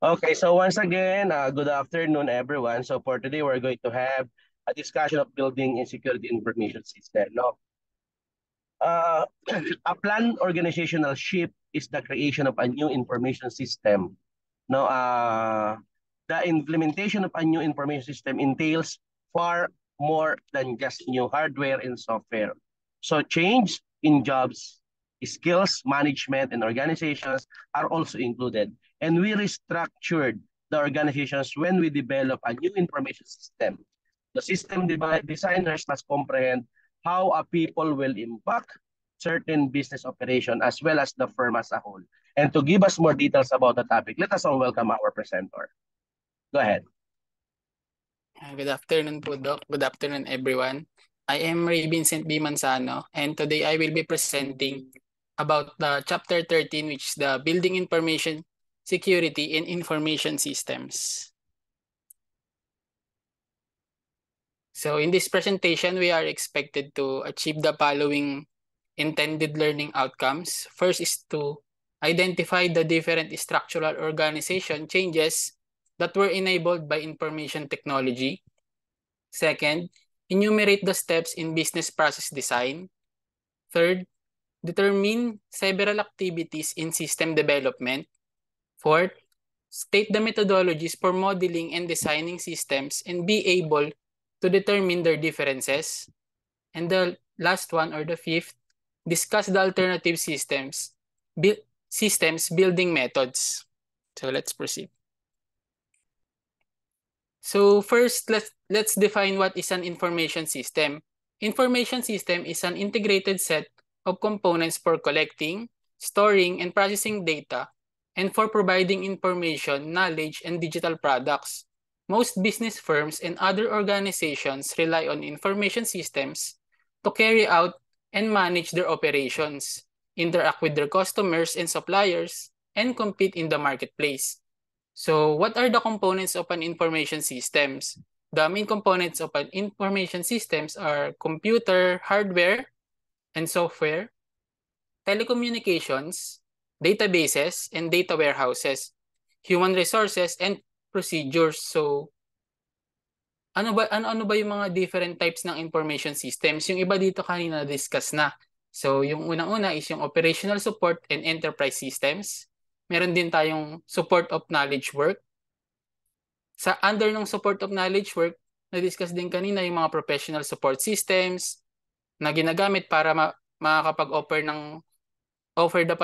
Okay, so once again, good afternoon, everyone. So for today, we're going to have a discussion of building a security information system. No, uh, a planned organizational shift is the creation of a new information system. No, the implementation of a new information system entails far more than just new hardware and software. So change in jobs, skills, management, and organizations are also included. And we restructured the organizations when we develop a new information system. The system designers must comprehend how a people will impact certain business operation as well as the firm as a whole. And to give us more details about the topic, let us all welcome our presenter. Go ahead. Good afternoon po, Doc. Good afternoon, everyone. I am Ray Vincent B. Manzano, and today I will be presenting about the Chapter 13, which is the Building Information Security in Information Systems. So in this presentation, we are expected to achieve the following intended learning outcomes. First is to identify the different structural organization changes that were enabled by information technology. Second, enumerate the steps in business process design. Third, determine several activities in system development. Fourth, state the methodologies for modeling and designing systems and be able to determine their differences. And the last one, or the fifth, discuss the alternative systems building methods. So let's proceed. So first, let's define what is an information system. Information system is an integrated set of components for collecting, storing, and processing data, and for providing information, knowledge, and digital products. Most business firms and other organizations rely on information systems to carry out and manage their operations, interact with their customers and suppliers, and compete in the marketplace. So what are the components of an information systems? The main components of an information systems are computer, hardware, and software, telecommunications, databases, and data warehouses, human resources, and procedures. So ano ba yung mga different types ng information systems? Yung iba dito kanina discuss na. So yung unang-una is yung operational support and enterprise systems. Meron din tayong support of knowledge work. Sa under ng support of knowledge work, na-discuss din kanina yung mga professional support systems na ginagamit para makakapag-offer the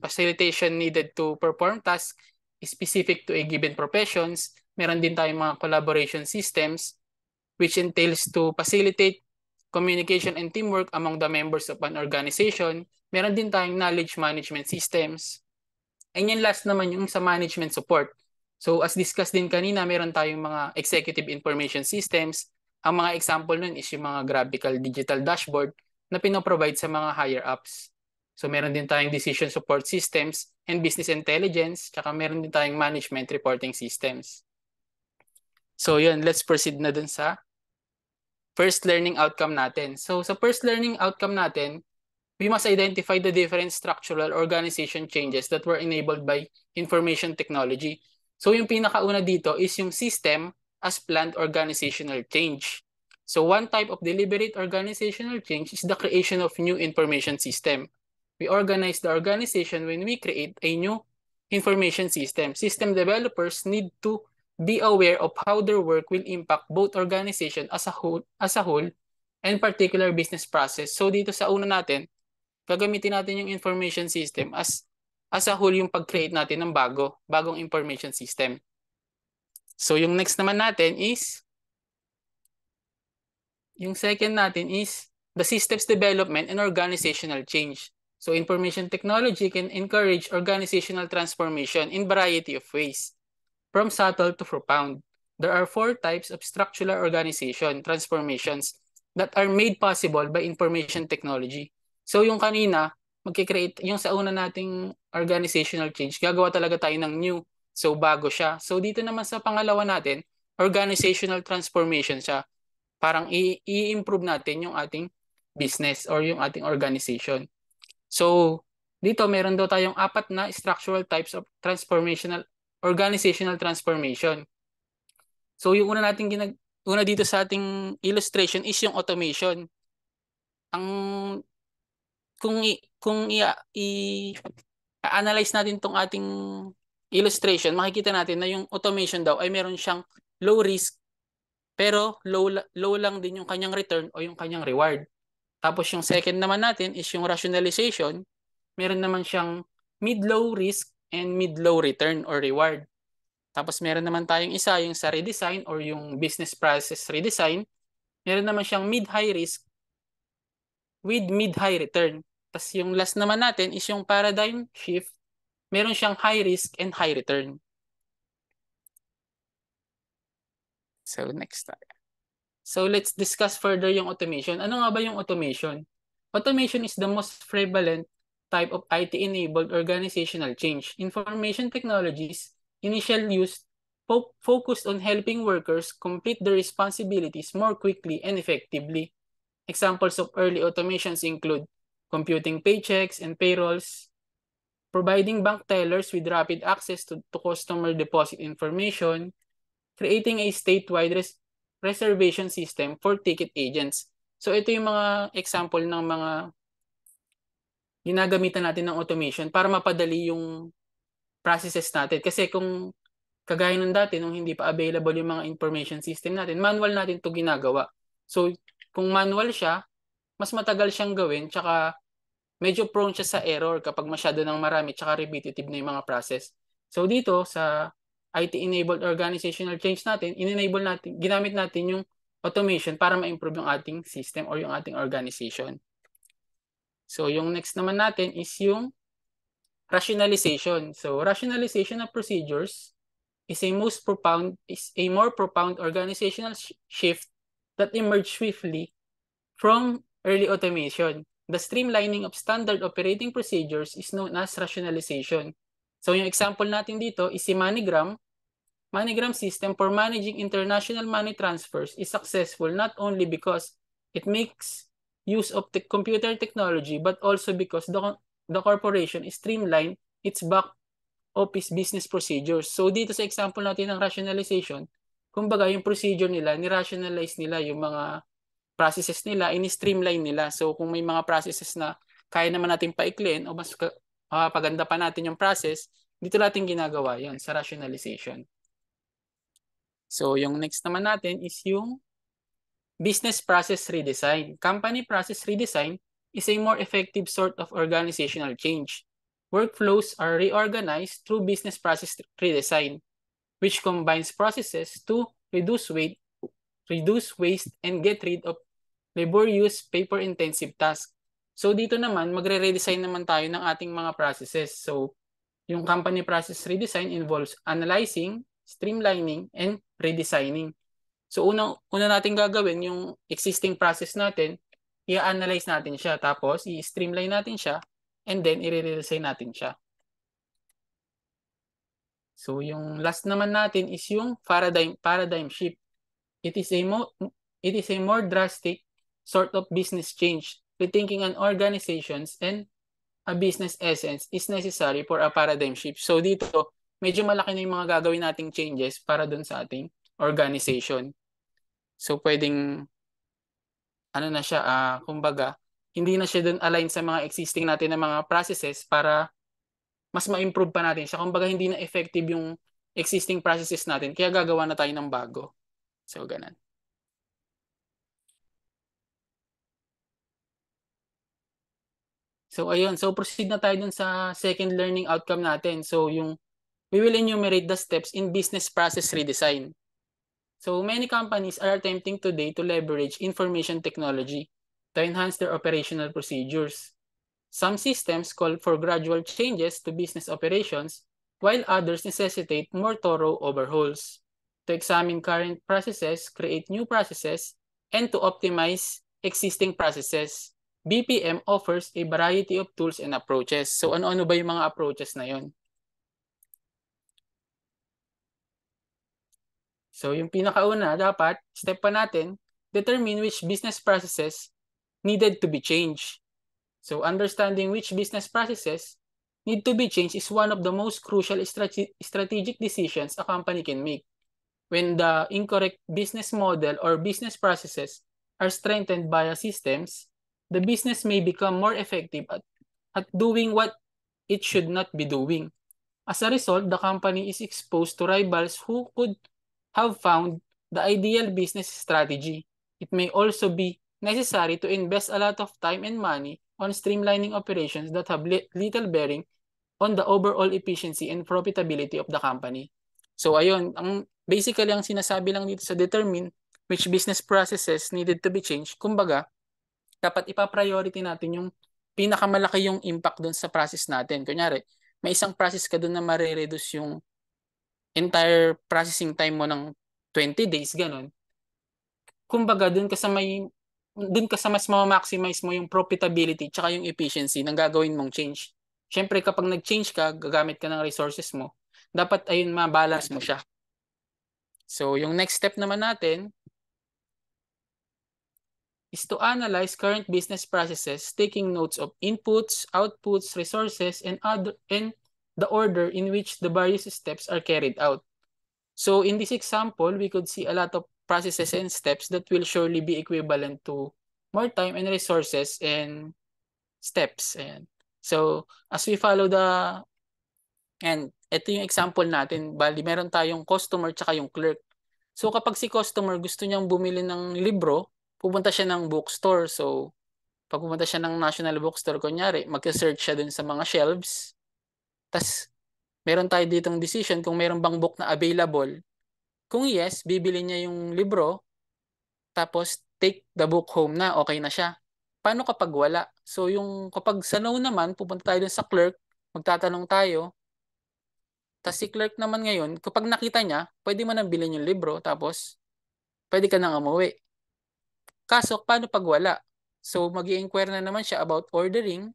facilitation needed to perform tasks specific to a given professions. Meron din tayong mga collaboration systems which entails to facilitate communication and teamwork among the members of an organization. Meron din tayong knowledge management systems. And yung last naman yung sa management support. So as discussed din kanina, meron tayong mga executive information systems. Ang mga example nun is yung mga graphical digital dashboard na pinoprovide sa mga higher ups. So meron din tayong decision support systems and business intelligence, tsaka meron din tayong management reporting systems. So yun, let's proceed na dun sa first learning outcome natin. So sa first learning outcome natin, we must identify the different structural organization changes that were enabled by information technology. So yung pinakauna dito is yung system as planned organizational change. So one type of deliberate organizational change is the creation of new information system. We organize the organization when we create a new information system. System developers need to be aware of how their work will impact both organization as a whole and particular business process. So dito sa una natin, gagamitin natin yung information system as a whole yung pag-create natin ng bagong information system. So yung next naman natin is, yung second natin is the systems development and organizational change. So information technology can encourage organizational transformation in variety of ways, from subtle to profound. There are 4 types of structural organization transformations that are made possible by information technology. So yung kanina, magkikreate, yung sa una nating organizational change, gagawa talaga tayo ng new. So bago siya. So dito naman sa pangalawa natin, organizational transformation siya. Parang i-improve natin yung ating business or yung ating organization. So Dito, meron daw tayong 4 na structural types of organizational transformation. So yung una dito sa ating illustration is yung automation. Kung i-analyze natin tong ating illustration, makikita natin na yung automation daw ay meron siyang low risk, pero low lang din yung kanyang return o yung kanyang reward. Tapos yung second naman natin is yung rationalization. Meron naman siyang mid-low risk and mid-low return or reward. Tapos meron naman tayong isa yung sa redesign or yung business process redesign. Meron naman siyang mid-high risk with mid-high return. Tapos yung last naman natin is yung paradigm shift. Meron siyang high risk and high return. So next tayo. So let's discuss further yung automation. Ano nga ba yung automation? Automation is the most prevalent type of IT-enabled organizational change. Information technologies initial use focused on helping workers complete their responsibilities more quickly and effectively. Examples of early automations include computing paychecks and payrolls, providing bank tellers with rapid access to customer deposit information, creating a statewide reservation system for ticket agents. So ito yung mga example ng mga ginagamitan natin ng automation para mapadali yung processes natin. Kasi kung kagaya ng dati, nung hindi pa available yung mga information system natin, manual natin ito ginagawa. So kung manual siya, mas matagal siyang gawin, tsaka medyo prone siya sa error kapag masyado ng marami, tsaka repetitive na yung mga process. So dito sa IT-enabled organizational change natin, ginamit natin yung automation para ma-improve yung ating system or yung ating organization. So yung next naman natin is yung rationalization. So rationalization of procedures is a more profound organizational shift that emerged swiftly from early automation. The streamlining of standard operating procedures is known as rationalization. So yung example natin dito is si MoneyGram. MoneyGram system for managing international money transfers is successful not only because it makes use of the computer technology but also because the corporation streamlined its back office business procedures. So dito sa example natin ng rationalization, kumbaga yung procedure nila, ni-rationalize nila yung mga processes nila, ini-streamline nila. So kung may mga processes na kaya naman natin paikliin o mas paganda pa natin yung process, dito natin ginagawa yon sa rationalization. So yung next naman natin is yung business process redesign. Company process redesign is a more effective sort of organizational change. Workflows are reorganized through business process redesign, which combines processes to reduce waste, and get rid of laborious, paper-intensive tasks. So dito naman, magre-redesign naman tayo ng ating mga processes. So yung company process redesign involves analyzing, streamlining, and redesigning. So una natin gagawin yung existing process natin, i-analyze natin siya, tapos i-streamline natin siya, and then i-redesign natin siya. So yung last naman natin is yung paradigm shift. It is a more drastic sort of business change. Rethinking an organizations and a business essence is necessary for a paradigm shift. So dito, medyo malaki na yung mga gagawin nating changes para dun sa ating organization. So pwedeng, ano na siya, kumbaga, hindi na siya dun align sa mga existing natin na mga processes para mas ma-improve pa natin siya. Kumbaga, hindi na effective yung existing processes natin, kaya gagawa na tayo ng bago. So, ganun. So, ayun. So, proceed na tayo dun sa second learning outcome natin. So, we will enumerate the steps in business process redesign. So, many companies are attempting today to leverage information technology to enhance their operational procedures. Some systems call for gradual changes to business operations, while others necessitate more thorough overhauls. To examine current processes, create new processes, and to optimize existing processes, BPM offers a variety of tools and approaches. So ano-ano ba yung mga approaches na yon? So yung pinakauna, dapat, step pa natin, determine which business processes needed to be changed. So understanding which business processes need to be changed is one of the most crucial strategic decisions a company can make. When the incorrect business model or business processes are strengthened via systems, the business may become more effective at doing what it should not be doing. As a result, the company is exposed to rivals who could have found the ideal business strategy. It may also be necessary to invest a lot of time and money on streamlining operations that have little bearing on the overall efficiency and profitability of the company. So ayun, basically ang sinasabi lang dito sa determine which business processes needed to be changed. Kumbaga, dapat ipa-priority natin yung pinakamalaki yung impact doon sa process natin. Kunyari, may isang process ka doon na mare-reduce yung entire processing time mo ng 20 days, ganun. Kumbaga, doon ka sa mas ma-maximize mo yung profitability tsaka yung efficiency ng gagawin mong change. Siyempre, kapag nag-change ka, gagamit ka ng resources mo, dapat ayun ma-balance mo siya. So, yung next step naman natin is to analyze current business processes, taking notes of inputs, outputs, resources, and the order in which the various steps are carried out. So in this example, we could see a lot of processes and steps that will surely be equivalent to more time and resources and steps. Ayan. So as we follow and ito yung example natin, bali meron tayong customer tsaka yung clerk. So kapag si customer gusto niyang bumili ng libro, pupunta siya ng bookstore. So pag pumunta siya ng National Bookstore, kunyari, mag-search siya dun sa mga shelves. Tapos meron tayo ditong decision kung meron bang book na available. Kung yes, bibili niya yung libro, tapos take the book home na, okay na siya. Paano kapag wala? So yung kapag sa no naman, pupunta tayo dun sa clerk, magtatanong tayo, tapos si clerk naman ngayon, kapag nakita niya, pwede mo nang bilhin yung libro, tapos pwede ka nang umuwi. Kaso, paano pag wala? So mag-i-inquire na naman siya about ordering,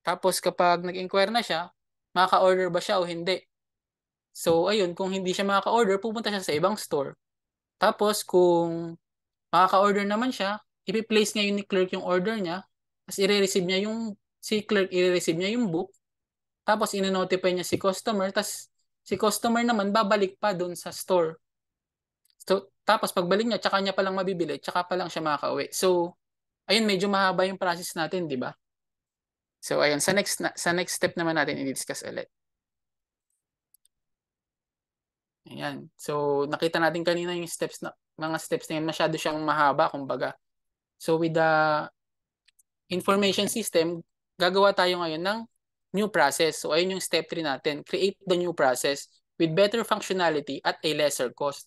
tapos kapag nag-inquire na siya, makaka-order ba siya o hindi? So ayun, kung hindi siya makaka-order, pupunta siya sa ibang store. Tapos kung makaka-order naman siya, ipi-place ngayon ni clerk yung order niya, tapos si clerk i-receive niya yung book, tapos ina-notify niya si customer, tapos si customer naman babalik pa doon sa store. So, tapos pagbalik niya, tsaka niya palang mabibili, tsaka pa lang siya makaka-uwi. So, ayun, medyo mahaba yung process natin, di ba? So, ayun, sa next step naman natin i-discuss ulit. Ayan. So, nakita natin kanina yung mga steps na yun, masyado siyang mahaba, kumbaga. So, with the information system, gagawa tayo ngayon ng new process. So, ayun yung step 3 natin. Create the new process with better functionality at a lesser cost.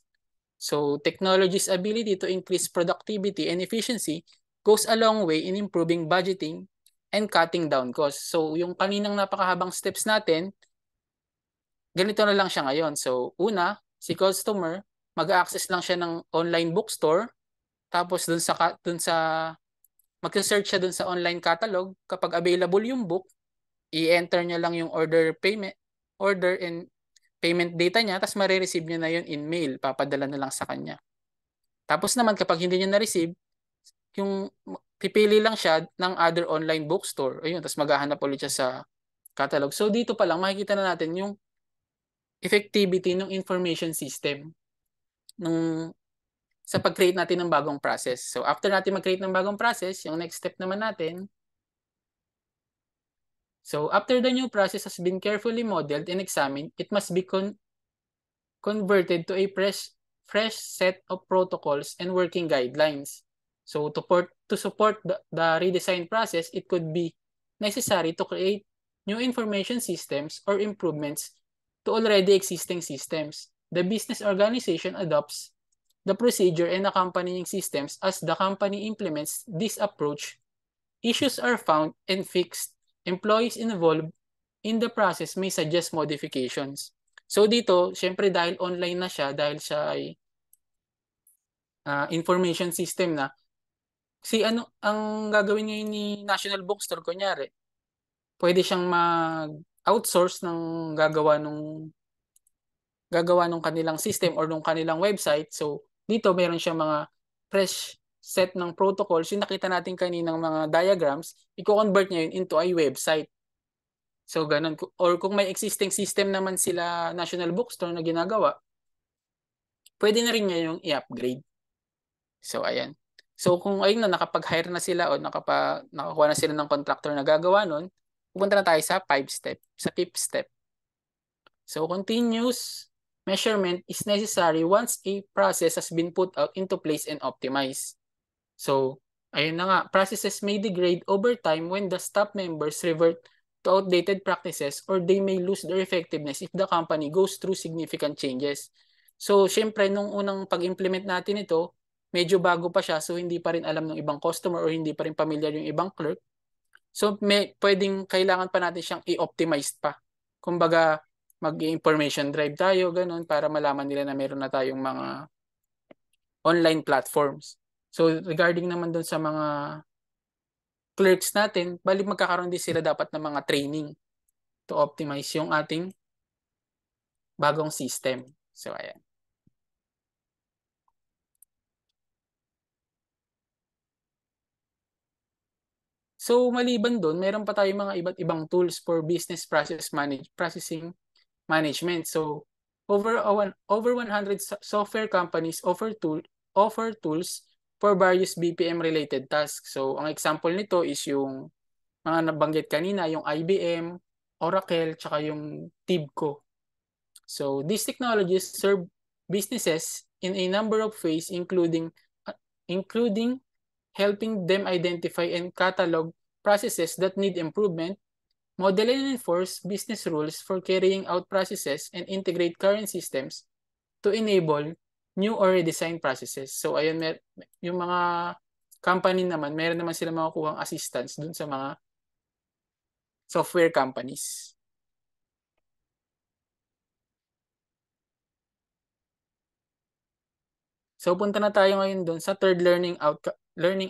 So, technology's ability to increase productivity and efficiency goes a long way in improving budgeting and cutting down costs. So, yung kaninang napakahabang steps natin, ganito na lang siya ngayon. So, una, si customer, mag-access lang siya ng online bookstore. Tapos dun sa mag-search siya dun sa online catalog. Kapag available yung book, i-enter niya lang yung order and payment data niya, tapos marireceive niya na yun in mail. Papadala na lang sa kanya. Tapos naman kapag hindi niya na-receive, yung pipili lang siya ng other online bookstore. Ayun, tapos maghahanap ulit siya sa catalog. So dito pa lang makikita na natin yung effectivity ng information system sa pag-create natin ng bagong process. So after natin mag-create ng bagong process, yung next step naman natin, so after the new process has been carefully modeled and examined, it must be converted to a fresh set of protocols and working guidelines. So to support the redesign process, it could be necessary to create new information systems or improvements to already existing systems. The business organization adopts the procedure and accompanying systems as the company implements this approach. Issues are found and fixed. Employees involved in the process may suggest modifications. So dito, syempre dahil online na siya, dahil siya ay information system na, ang gagawin ngayon ni National Bookstore, kunyari, pwede siyang mag-outsource ng gagawa nung kanilang system or nung kanilang website. So, dito meron siyang mga fresh set ng protocols. Yung nakita natin kaninang mga diagrams, i-convert niya yun into a website. So, ganun. Or kung may existing system naman sila National Bookstore na ginagawa, pwede na rin niya yung i-upgrade. So, ayan. So, kung ayun na, nakapag-hire na sila o nakakuha na sila ng contractor na gagawa nun, pupunta na tayo sa 5th step. So, continuous measurement is necessary once a process has been put out into place and optimized. So, ayun na nga, processes may degrade over time when the staff members revert to outdated practices or they may lose their effectiveness if the company goes through significant changes. So, syempre, nung unang pag-implement natin ito, medyo bago pa siya, so hindi pa rin alam ng ibang customer or hindi pa rin familiar yung ibang clerk. So, kailangan pa natin siyang i-optimize pa. Kumbaga, mag-information drive tayo, ganun, para malaman nila na meron na tayong mga online platforms. So, regarding naman dun sa mga clerks natin, bali magkakaroon din sila dapat ng mga training to optimize yung ating bagong system. So, ayan. So, maliban doon, meron pa tayong mga iba't ibang tools for business processing management. So, over 100 software companies offer tools for various BPM-related tasks. So, ang example nito is yung mga nabanggit kanina, yung IBM, Oracle, tsaka yung TIBCO. So, these technologies serve businesses in a number of ways, including helping them identify and catalog processes that need improvement, model and enforce business rules for carrying out processes, and integrate current systems to enable new or redesigned processes. So, ayun, yung mga company naman, meron naman sila makukuhang assistance dun sa mga software companies. So, punta na tayo ngayon dun sa third learning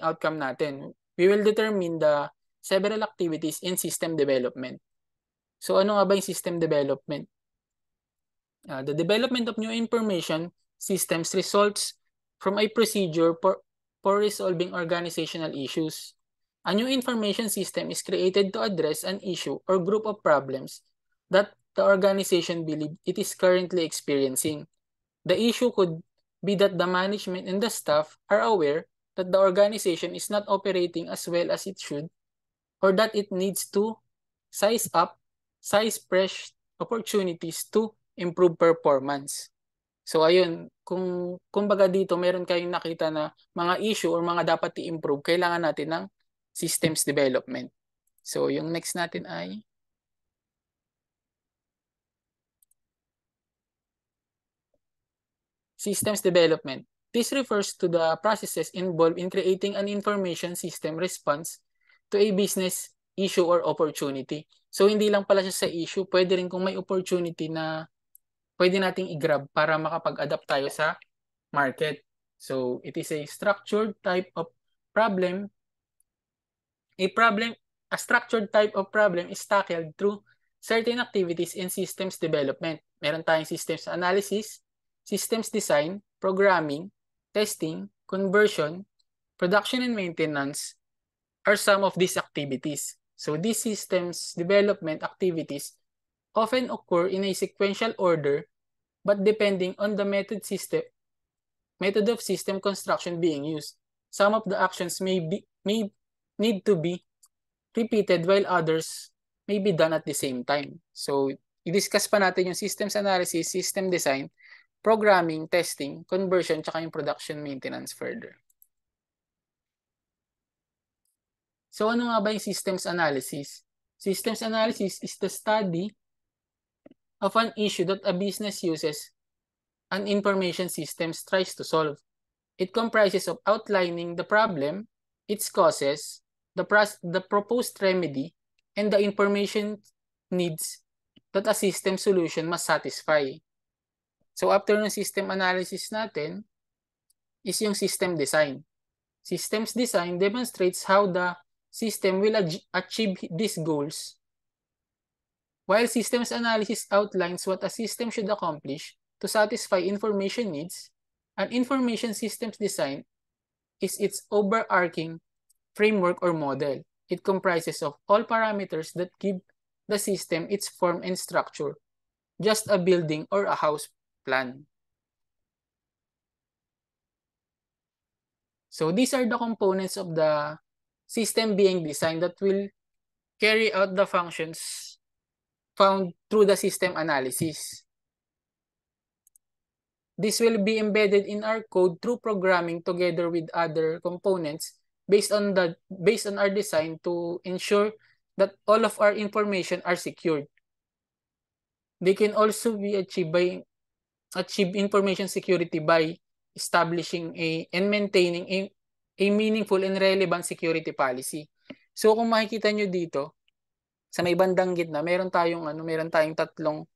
outcome natin. We will determine the several activities in system development. So, ano nga ba yung system development? The development of new information systems results from a procedure for resolving organizational issues. A new information system is created to address an issue or group of problems that the organization believes it is currently experiencing. The issue could be that the management and the staff are aware that the organization is not operating as well as it should, or that it needs to size fresh opportunities to improve performance. So ayun, kumbaga dito meron kayong nakita na mga issue or mga dapat i-improve, kailangan natin ng systems development. So yung next natin ay systems development. This refers to the processes involved in creating an information system response to a business issue or opportunity. So hindi lang pala siya sa issue, pwede rin kung may opportunity na pwede nating i-grab para makapag-adapt tayo sa market. So it is a structured type of problem. A structured type of problem is tackled through certain activities in systems development. Meron tayong systems analysis, systems design, programming, testing, conversion, production and maintenance are some of these activities. So these systems development activities often occur in a sequential order, but depending on the method of system construction being used, some of the actions may need to be repeated while others may be done at the same time. So, i-discuss pa natin yung systems analysis, system design, programming, testing, conversion, tsaka yung production maintenance further. So, ano nga ba yung systems analysis? Systems analysis is the study of an issue that a business uses an information systems tries to solve. It comprises of outlining the problem, its causes, the proposed remedy, and the information needs that a system solution must satisfy. So after ng system analysis natin is yung system design. Systems design demonstrates how the system will achieve these goals, while systems analysis outlines what a system should accomplish to satisfy information needs. An information systems design is its overarching framework or model. It comprises of all parameters that give the system, its form and structure, just a building or a house plan. So these are the components of the system being designed that will carry out the functions found through the system analysis. This will be embedded in our code through programming together with other components based on our design to ensure that all of our information are secured. They can also be achieved information security by establishing and maintaining a meaningful and relevant security policy. So kung makikita nyo dito, sa may bandang gitna, meron tayong tatlong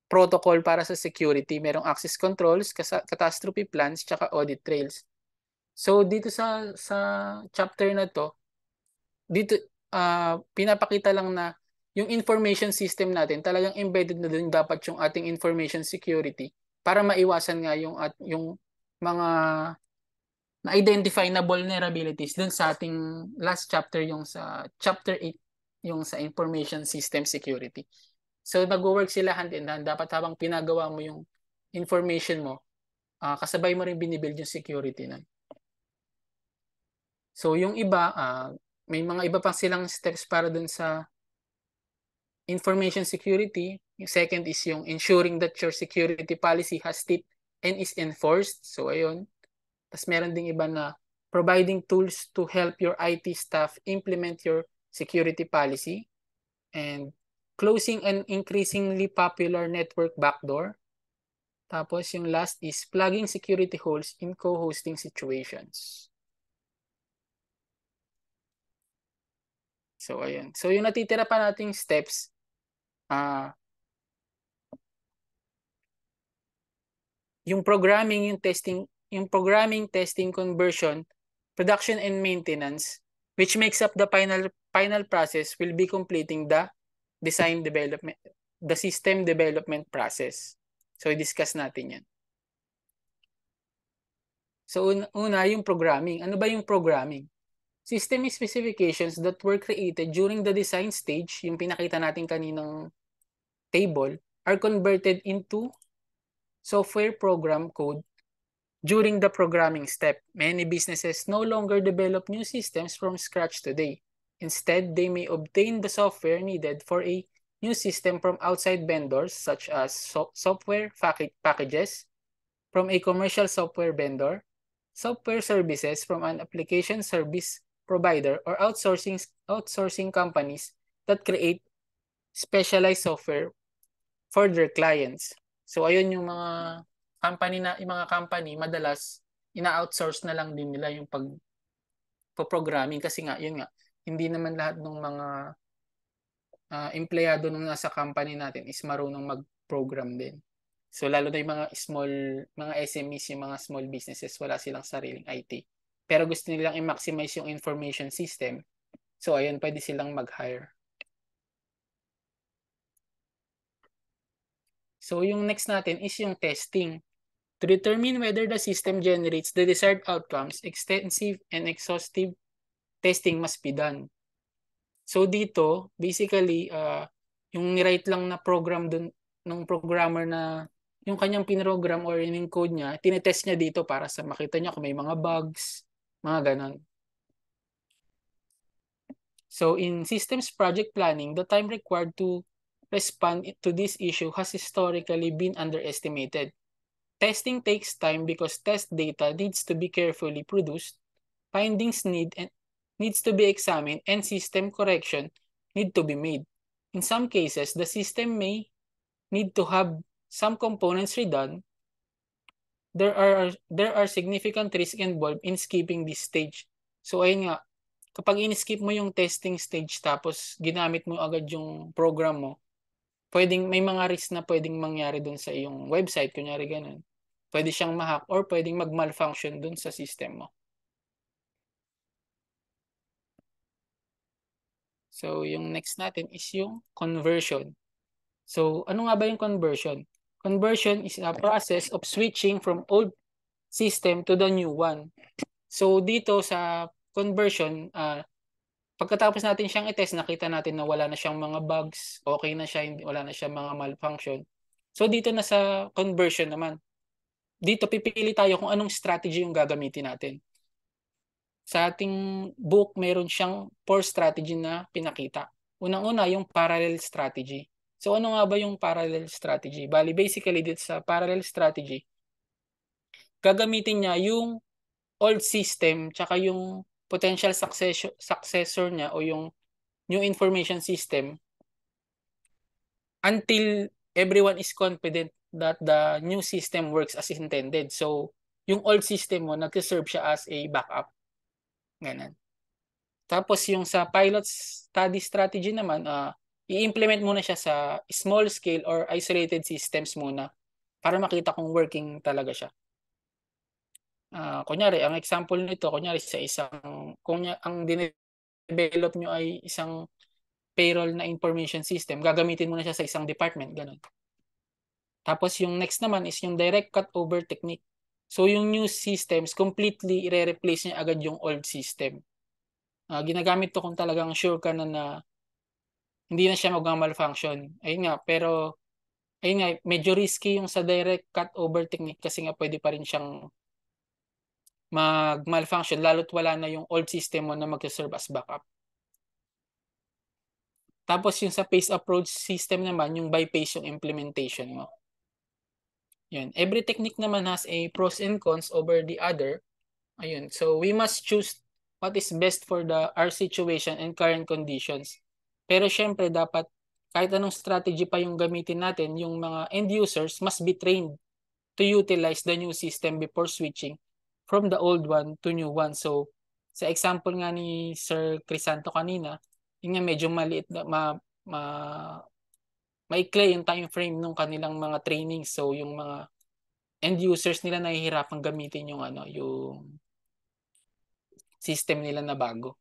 protocol para sa security. Merong access controls, catastrophe plans, tsaka audit trails. So dito sa chapter na to, dito pinapakita lang na yung information system natin talagang embedded na dun dapat yung ating information security para maiwasan nga yung mga na-identify na vulnerabilities dun sa ating last chapter, yung sa chapter 8, yung sa information system security. So nag-work sila hand in hand. Dapat habang pinagawa mo yung information mo, kasabay mo rin binibuild yung security na. So yung iba, may mga iba pang silang steps para dun sa information security. Yung second is yung ensuring that your security policy has teeth and is enforced. So ayun. Tapos meron ding iba na providing tools to help your IT staff implement your security policy, and closing an increasingly popular network backdoor. Tapos yung last is plugging security holes in co-hosting situations. So ayun. So yung natitira pa nating steps, yung programming, yung programming, testing, conversion, production, and maintenance, which makes up the final process, will be completing the design development, the system development process. So i-discuss natin yan. So una yung programming. Ano ba yung programming? System specifications that were created during the design stage, yung pinakita natin kaninang table, are converted into software program code during the programming step. Many businesses no longer develop new systems from scratch today. Instead, they may obtain the software needed for a new system from outside vendors such as software packages from a commercial software vendor, software services from an application service provider, or outsourcing companies that create specialized software for their clients. So ayun yung mga company madalas ina-outsource na lang din nila yung pag-programming kasi nga yun nga hindi naman lahat ng mga empleyado nung nasa company natin is marunong mag-program din. So lalo na yung mga SMEs, yung mga small businesses, wala silang sariling IT. Pero gusto nilang i-maximize yung information system. So ayun, pwede silang mag-hire. So yung next natin is yung testing. To determine whether the system generates the desired outcomes, extensive and exhaustive testing must be done. So dito, basically, yung ni-write lang na program dun ng programmer na yung kanyang pinrogram or in code niya, tinetest niya dito para sa makita niya kung may mga bugs, mga ganon. So in systems project planning, the time required to respond to this issue has historically been underestimated. Testing takes time because test data needs to be carefully produced, findings needs to be examined, and system correction need to be made. In some cases, the system may need to have some components redone. There are significant risks involved in skipping this stage. So ayun nga, kapag in-skip mo yung testing stage tapos ginamit mo agad yung program mo, may mga risks na pwedeng mangyari dun sa iyong website, kunyari ganun. Pwede siyang ma-hack or pwedeng mag-malfunction dun sa system mo. So yung next natin is yung conversion. So ano nga ba yung conversion? Conversion is a process of switching from old system to the new one. So dito sa conversion, Pagkatapos natin siyang i-test, nakita natin na wala na siyang mga bugs, okay na siya, wala na siyang mga malfunction. So dito na sa conversion naman, dito pipili tayo kung anong strategy yung gagamitin natin. Sa ating book, meron siyang 4 strategy na pinakita. Unang-una, yung parallel strategy. So ano nga ba yung parallel strategy? Bali, basically dito sa parallel strategy, gagamitin niya yung old system tsaka yung potential successor niya o yung new information system until everyone is confident that the new system works as intended. So, yung old system mo, nag-serve siya as a backup. Ganun. Tapos yung sa pilot study strategy naman, i-implement muna siya sa small scale or isolated systems muna para makita kung working talaga siya. Kunyari, ang example nito, kunyari sa kung ang dinevelop nyo ay isang payroll na information system, gagamitin mo na siya sa isang department, ganun. Tapos yung next naman is yung direct cutover technique. So yung new systems, completely i-replace niya agad yung old system. Ginagamit to kung talagang sure ka na hindi na siya mag-malfunction. Ayun nga, pero ayun nga, medyo risky yung sa direct cutover technique kasi nga pwede pa rin siyang mag-malfunction lalo't wala na yung old system mo na mag-serve as backup. Tapos yung sa phase approach system naman, yung by phase yung implementation mo. Yun. Every technique naman has a pros and cons over the other. Ayun. So we must choose what is best for our situation and current conditions. Pero syempre dapat kahit anong strategy pa yung gamitin natin, yung mga end users must be trained to utilize the new system before switching from the old one to new one. So sa example nga ni Sir Crisanto kanina, yun nga medyo maliit na maikli yung time frame ng kanilang mga training. So yung mga end users nila nahihirapang gamitin yung yung system nila na bago.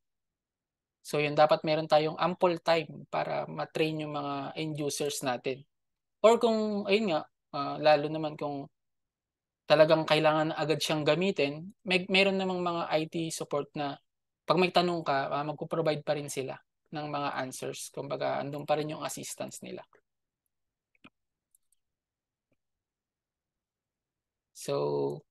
So yun, dapat meron tayong ample time para ma-train yung mga end users natin. Or kung ayun nga, lalo naman kung talagang kailangan na agad siyang gamitin, meron namang mga IT support na pag may tanong ka, magpo-provide pa rin sila ng mga answers. Kumbaga, andun pa rin yung assistance nila. So,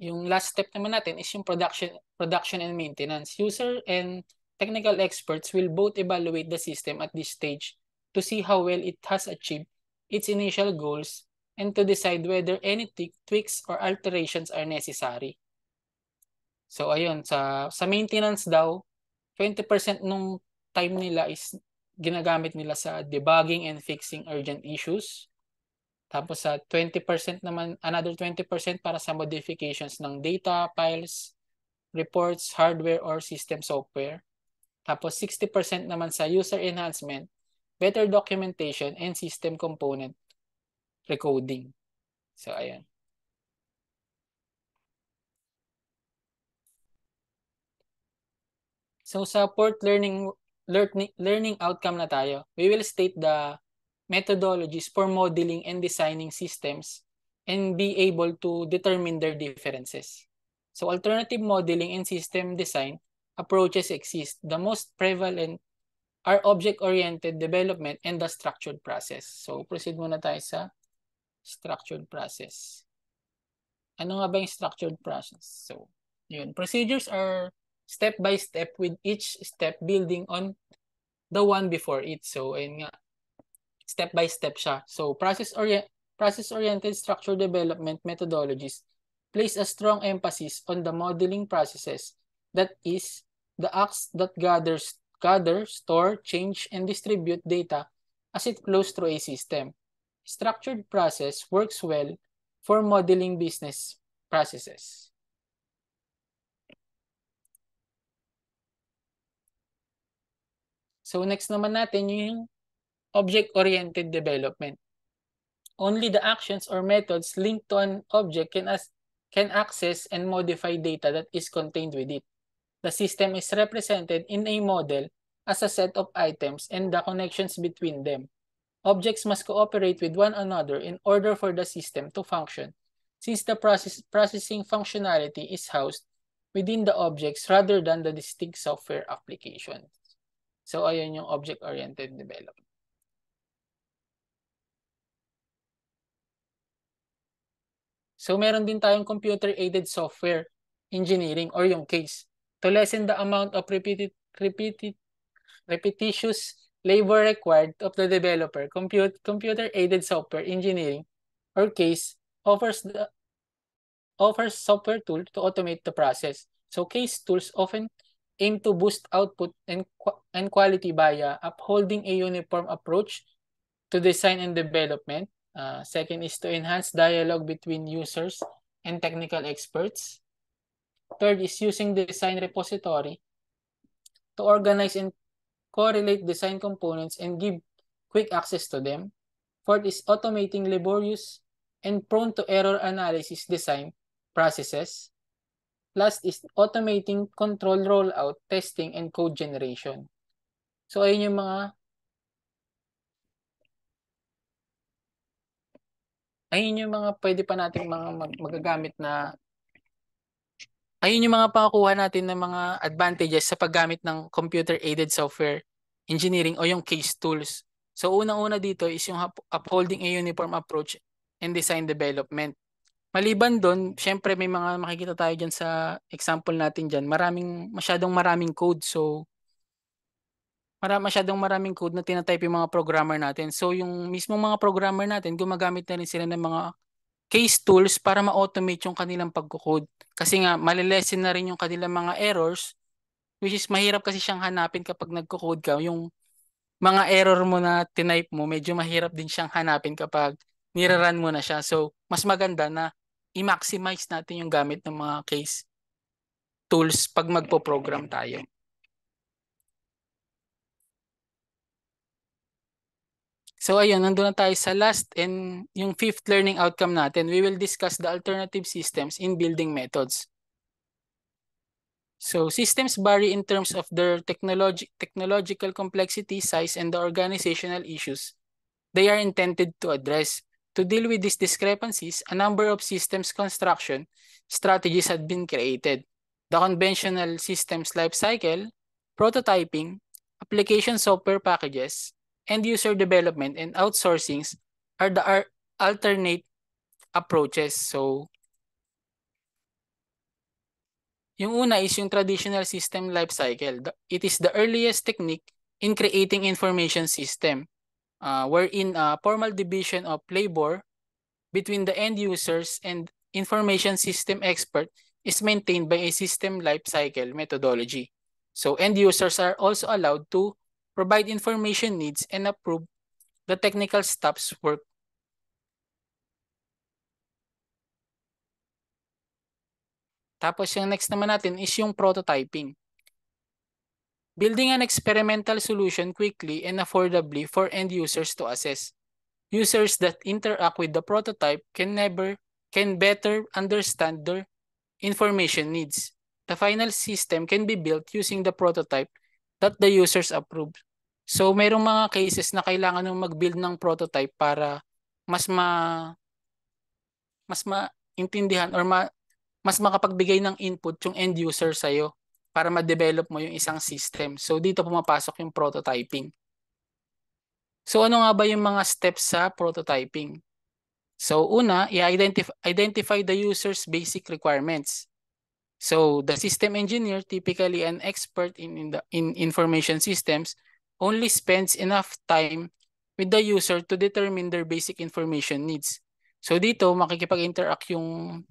yung last step naman natin is yung production and maintenance. User and technical experts will both evaluate the system at this stage to see how well it has achieved its initial goals and to decide whether any tweaks or alterations are necessary. So ayun, sa maintenance daw, 20% nung time nila is ginagamit nila sa debugging and fixing urgent issues. Tapos sa 20% naman, another 20% para sa modifications ng data, files, reports, hardware, or system software. Tapos 60% naman sa user enhancement, better documentation, and system component recoding. So, ayan. So, sa fourth learning outcome na tayo, we will state the methodologies for modeling and designing systems and be able to determine their differences. So alternative modeling and system design approaches exist. The most prevalent are object-oriented development and the structured process. So proceed muna tayo sa structured process. Ano nga ba yung structured process? So yun, procedures are step-by-step with each step building on the one before it. So ayun nga, step-by-step siya. So process-oriented structure development methodologies place a strong emphasis on the modeling processes, that is, the acts that gather, store, change, and distribute data as it flows through a system. Structured process works well for modeling business processes. So next naman natin yung object-oriented development. Only the actions or methods linked to an object can access and modify data that is contained with it. The system is represented in a model as a set of items and the connections between them. Objects must cooperate with one another in order for the system to function. Since the processing functionality is housed within the objects rather than the distinct software applications. So, ayun yung object-oriented development. So, meron din tayong computer-aided software engineering or yung CASE. To lessen the amount of repetitious labor required of the developer, computer-aided software engineering or CASE offers software tool to automate the process. So, CASE tools often aim to boost output and quality via upholding a uniform approach to design and development. Second is to enhance dialogue between users and technical experts. Third is using design repository to organize and correlate design components and give quick access to them. Fourth is automating laborious and prone to error analysis design processes. Last is automating control rollout, testing, and code generation. So, ayun yung mga pwede pa natin mga magagamit na ayun yung mga pakakuha natin ng mga advantages sa paggamit ng computer-aided software engineering o yung CASE tools. So, unang-una dito is yung upholding a uniform approach and design development. Maliban doon, syempre may mga makikita tayo dyan sa example natin dyan. Masyadong maraming code. So, masyadong maraming code na tinatype yung mga programmer natin. So, yung mismong mga programmer natin, gumagamit na rin sila ng mga CASE tools para ma-automate yung kanilang pagkukode. Kasi nga, malilesen na rin yung kanilang mga errors, which is mahirap kasi siyang hanapin kapag nagko-code ka. Yung mga error mo na tinype mo, medyo mahirap din siyang hanapin kapag nirarun mo na siya. So, mas maganda na i-maximize natin yung gamit ng mga CASE tools pag magpo-program tayo. So ayun, nandun na tayo sa last and yung fifth learning outcome natin. We will discuss the alternative systems in building methods. So systems vary in terms of their technological complexity, size, and the organizational issues they are intended to address. To deal with these discrepancies, a number of systems construction strategies have been created. The conventional systems lifecycle, prototyping, application software packages, end-user development, and outsourcing are the alternate approaches. So, yung una is yung traditional system lifecycle. It is the earliest technique in creating information system, wherein a formal division of labor between the end users and information system expert is maintained by a system lifecycle methodology. So end users are also allowed to provide information needs and approve the technical staff's work. Tapos yung next naman natin is yung prototyping. Building an experimental solution quickly and affordably for end users to assess. Users that interact with the prototype can better understand their information needs. The final system can be built using the prototype that the users approve. So, mayroong mga cases na kailangan mong mag-build ng prototype para mas maintindihan or mas makapagbigay ng input yung end user sa'yo para ma-develop mo yung isang system. So, dito pumapasok yung prototyping. So, ano nga ba yung mga steps sa prototyping? So, una, identify the user's basic requirements. So, the system engineer, typically an expert in information systems, only spends enough time with the user to determine their basic information needs. So, dito, makikipag-interact yung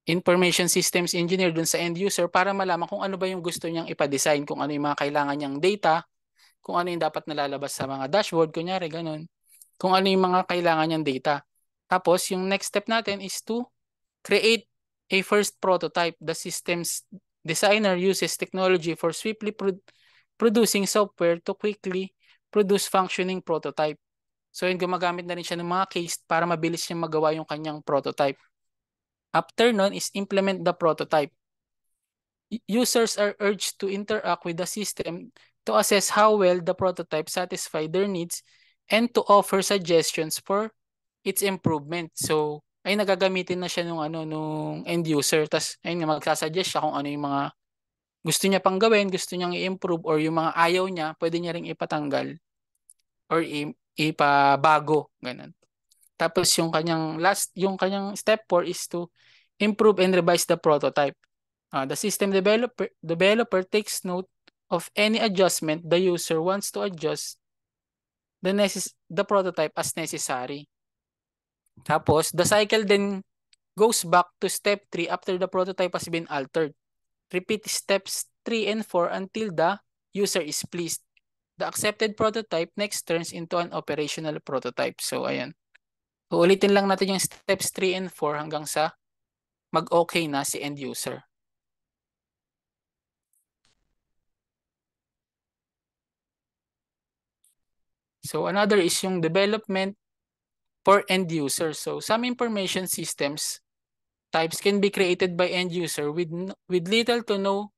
information systems engineer dun sa end user para malaman kung ano ba yung gusto niyang ipa-design, kung ano yung mga kailangan niyang data, kung ano yung dapat nalalabas sa mga dashboard, kunyari, ganun. Kung ano yung mga kailangan niyang data. Tapos, yung next step natin is to create a first prototype. The system's designer uses technology for swiftly producing software to quickly produce functioning prototype. So, yun, gumagamit na rin siya ng mga case para mabilis niya magawa yung kanyang prototype. After nun is implement the prototype. Users are urged to interact with the system to assess how well the prototype satisfies their needs and to offer suggestions for its improvement. So, ay nagagamitin na siya nung end user. Tas ayun nga, magsasuggest siya kung ano yung mga gusto niya pang gawin, gusto niyang i-improve, or yung mga ayaw niya, pwede niya ring ipatanggal or ipabago, ganun. Tapos yung kanyang step 4 is to improve and revise the prototype. The system developer takes note of any adjustment the user wants to adjust the prototype as necessary. Tapos, the cycle then goes back to step 3 after the prototype has been altered. Repeat steps 3 and 4 until the user is pleased. The accepted prototype next turns into an operational prototype. So, ayan. Uulitin lang natin yung steps 3 and 4 hanggang sa mag-okay na si end user. So, another is yung development for end user. So, some information systems types can be created by end user with little to no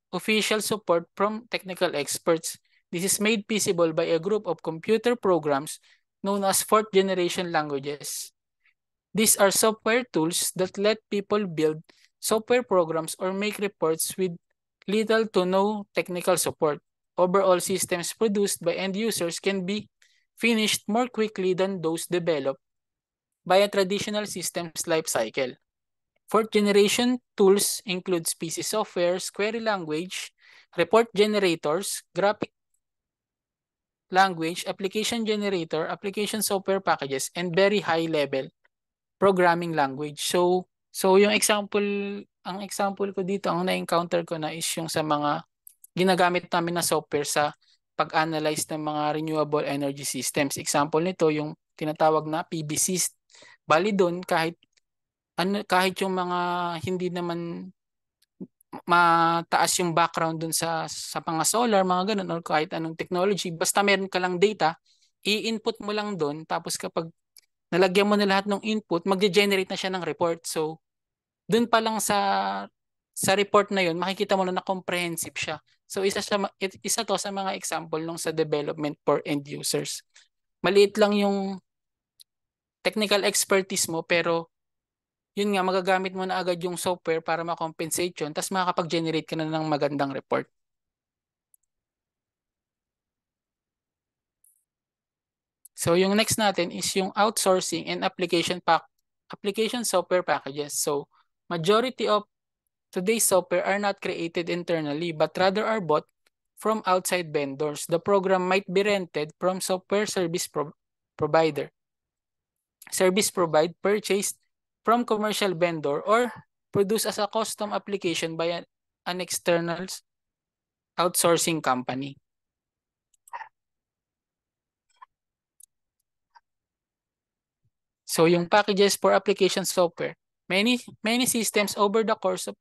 official support from technical experts. This is made feasible by a group of computer programs known as fourth generation languages. These are software tools that let people build software programs or make reports with little to no technical support. Overall systems produced by end users can be finished more quickly than those developed by a traditional systems lifecycle. Fourth generation tools include PC software, query language, report generators, graphic language, application generator, application software packages, and very high level programming language. So yung ang example ko dito, ang na-encounter ko na is yung sa mga ginagamit namin na software sa pag-analyze ng mga renewable energy systems. Example nito yung tinatawag na PBCs. Bali doon kahit yung mga hindi naman mataas yung background dun sa mga solar, mga ganun, or kahit anong technology, basta meron ka lang data, i-input mo lang doon, tapos kapag nalagyan mo na lahat ng input, magge-generate na siya ng report. So, dun pa lang sa report na yun, makikita mo na comprehensive siya. So, isa to sa mga example nung sa development for end users. Maliit lang yung technical expertise mo, pero yun nga, magagamit mo na agad yung software para ma-compensate yun, tapos makakapag-generate ka na ng magandang report. So, yung next natin is yung outsourcing and application software packages. So, majority of today's software are not created internally, but rather are bought from outside vendors. The program might be rented from software service provider. Purchased from commercial vendor, or produced as a custom application by an external outsourcing company. So yung packages for application software, many systems over the course of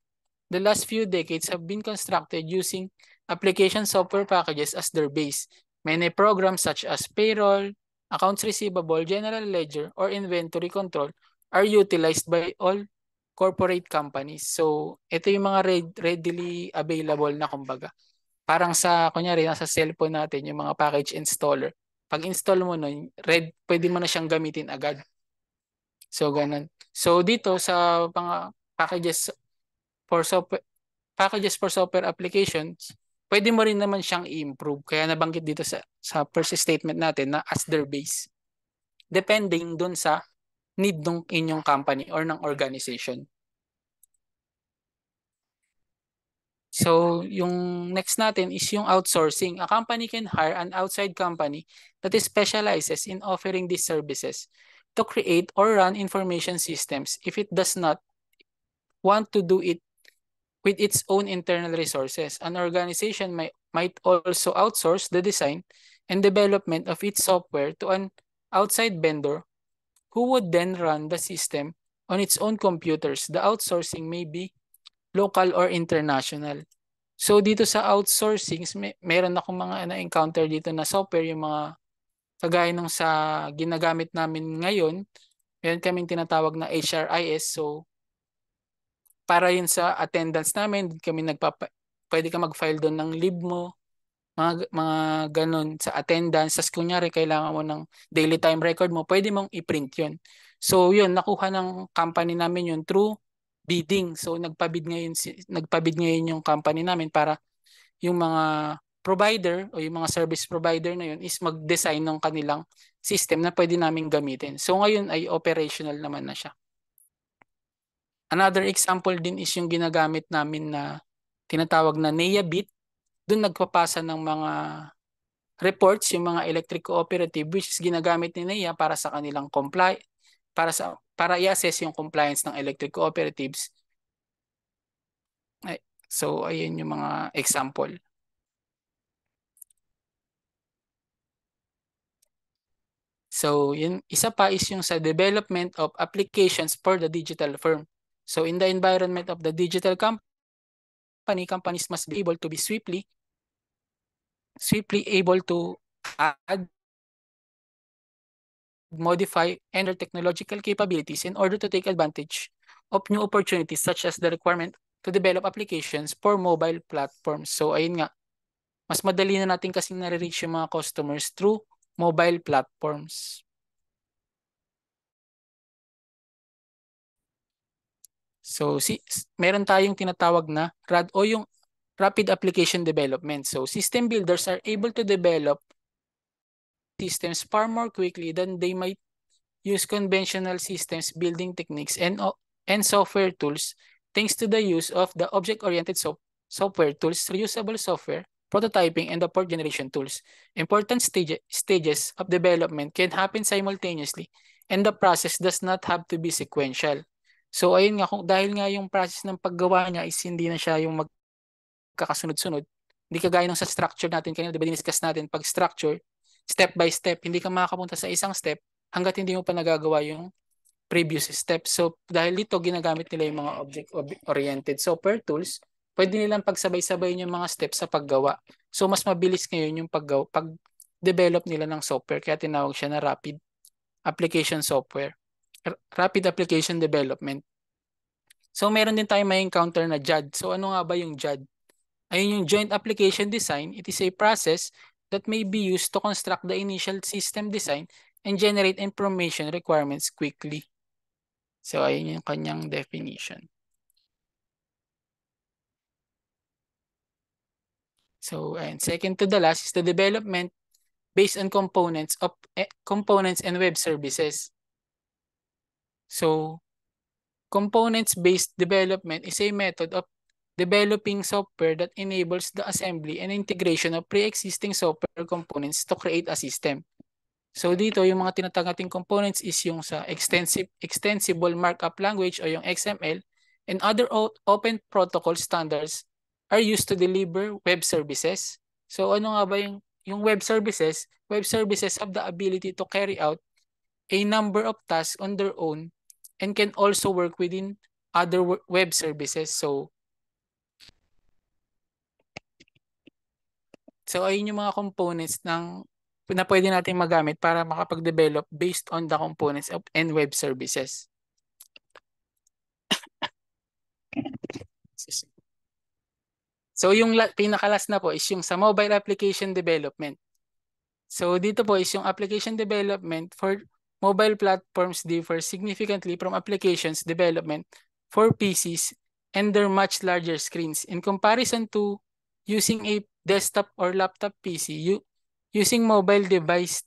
the last few decades have been constructed using application software packages as their base. Many programs such as payroll, accounts receivable, general ledger, or inventory control are utilized by all corporate companies. So, ito yung mga readily available na kumbaga. Parang kunyari, nasa cellphone natin, yung mga package installer. Pag install mo nun, pwede mo na siyang gamitin agad. So, ganun. So, dito sa mga packages for software applications, pwede mo rin naman siyang i-improve. Kaya nabanggit dito sa first statement natin na as their base. Depending dun sa need ng inyong company or ng organization. So, yung next natin is yung outsourcing. A company can hire an outside company that specializes in offering these services to create or run information systems if it does not want to do it with its own internal resources. An organization might also outsource the design and development of its software to an outside vendor who would then run the system on its own computers. The outsourcing may be local or international. So dito sa outsourcing, meron akong mga na-encounter dito na software, yung mga kagaya nung sa ginagamit namin ngayon, meron kaming tinatawag na HRIS. So para yun sa attendance namin, pwede ka mag-file doon ng leave mo, mga ganun sa attendance. Sas kunyari, kailangan mo ng daily time record mo, pwede mong i-print yun. So yun, nakuha ng company namin yun through bidding. So nagpabid ngayon yung company namin para yung mga provider o yung mga service provider na yun is mag-design ng kanilang system na pwede namin gamitin. So ngayon ay operational naman na siya. Another example din is yung ginagamit namin na tinatawag na NEA-BIT. Doon nagpapasa ng mga reports yung mga electric cooperative which is ginagamit ni NEA para sa kanilang para i-assess yung compliance ng electric cooperatives. So ayun yung mga example. So yun, isa pa is yung sa development of applications for the digital firm. So in the environment of the digital company, companies must be able to be swiftly able to add, modify, and their technological capabilities in order to take advantage of new opportunities such as the requirement to develop applications for mobile platforms. So ayun nga, mas madali na natin kasing nare-reach yung mga customers through mobile platforms. So meron tayong tinatawag na RAD o yung Rapid Application Development. So system builders are able to develop systems far more quickly than they might use conventional systems building techniques and software tools thanks to the use of the object-oriented software tools, reusable software, prototyping, and the port generation tools. Important stages of development can happen simultaneously and the process does not have to be sequential. So ayun nga, dahil nga yung process ng paggawa niya is hindi na siya yung magkakasunod-sunod, hindi kagaya ng sa structure natin kanina, diba diniscuss natin, pag structure, step by step, hindi ka makakapunta sa isang step hanggat hindi mo pa nagagawa yung previous step. So dahil dito ginagamit nila yung mga object-oriented software tools, pwede nilang pagsabay-sabay yung mga steps sa paggawa. So mas mabilis ngayon yung pag-develop nila ng software, kaya tinawag siya na rapid application software. Rapid application development. So meron din tayong may encounter na JAD. So ano nga ba yung JAD? Ayun yung Joint Application Design. It is a process that may be used to construct the initial system design and generate information requirements quickly. So ayun yung kanyang definition. So and second to the last is the development based on components and web services. So components-based development is a method of developing software that enables the assembly and integration of pre-existing software components to create a system. So dito, yung mga tinatawag nating components is yung sa extensible markup language o yung XML, and other open protocol standards are used to deliver web services. So ano nga ba yung web services? Web services have the ability to carry out a number of tasks on their own and can also work within other web services. So ayun yung mga components na pwede natin magamit para makapag-develop based on the components and web services. So yung pinakalas na po is yung sa mobile application development. So dito po is yung application development for mobile platforms differ significantly from applications development for PCs and their much larger screens. In comparison to using a desktop or laptop PC, using mobile device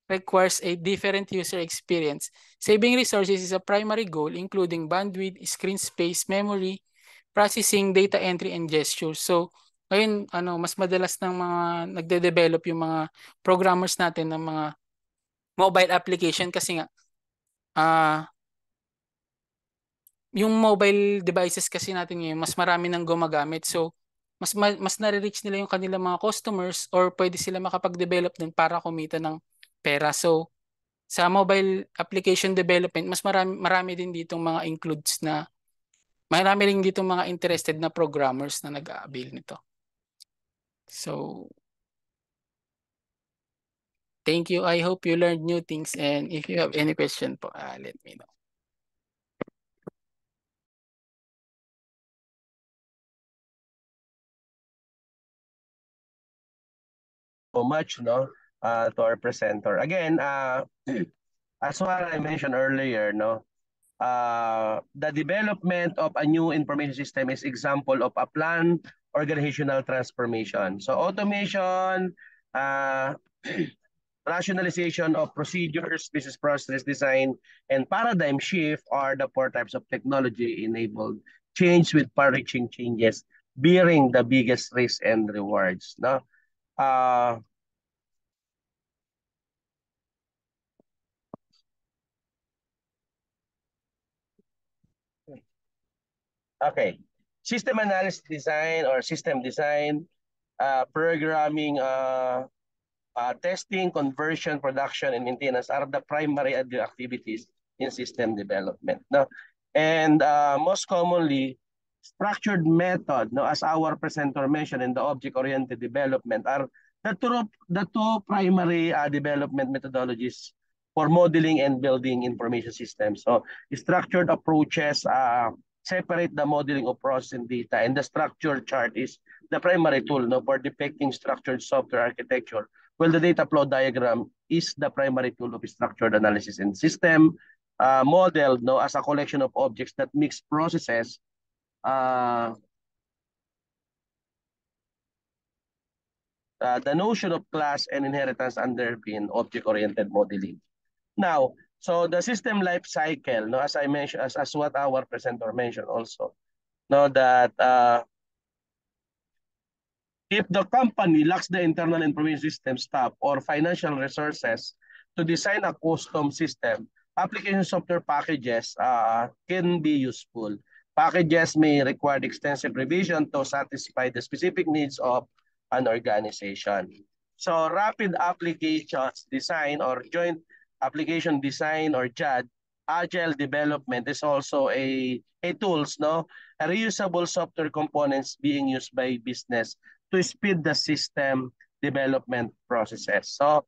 requires a different user experience. Saving resources is a primary goal, including bandwidth, screen space, memory, processing, data entry, and gestures. So, ngayon, mas madalas ng mga nagde-develop yung mga programmers natin ng mga mobile application kasi nga, yung mobile devices kasi natin ngayon, mas marami nang gumagamit. So, mas nare-reach nila yung kanilang mga customers or pwede sila makapag-develop din para kumita ng pera. So, sa mobile application development, mas marami din ditong mga includes na marami rin ditong mga interested na programmers na nag-a-avail nito. So, thank you. I hope you learned new things, and if you have any question po, let me know. So much, no, to our presenter. Again, as what I mentioned earlier, no, the development of a new information system is example of a planned organizational transformation. So automation, uh, rationalization of procedures, business process design, and paradigm shift are the four types of technology-enabled change with far-reaching changes, bearing the biggest risks and rewards. No? Uh, okay. System analysis design or system design, programming, testing, conversion, production, and maintenance are the primary activities in system development. No? And most commonly, structured method, no, as our presenter mentioned, in the object-oriented development are the two primary development methodologies for modeling and building information systems. So structured approaches separate the modeling of process and data, and the structure chart is the primary tool, no, for depicting structured software architecture. Well, the data flow diagram is the primary tool of structured analysis and system model, no, as a collection of objects that mix processes. The notion of class and inheritance underpin object-oriented modeling. Now, so the system life cycle, no, as I mentioned, as what our presenter mentioned also, no, that if the company lacks the internal information system staff or financial resources to design a custom system, application software packages can be useful. Packages may require extensive revision to satisfy the specific needs of an organization. So rapid applications design or joint application design or JAD, agile development is also a tools, no? A reusable software components being used by business to speed the system development processes. So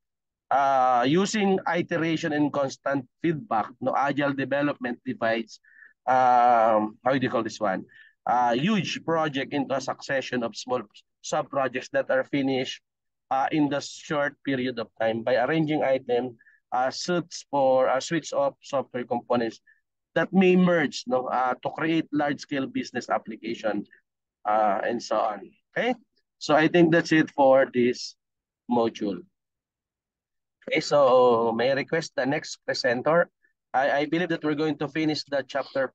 using iteration and constant feedback, no, agile development divides, how do you call this one? Huge project into a succession of small sub-projects that are finished in the short period of time by arranging item suits for suites of software components that may merge, no, to create large-scale business application and so on. Okay, so I think that's it for this module. Okay, so may I request the next presenter? I believe that we're going to finish the chapter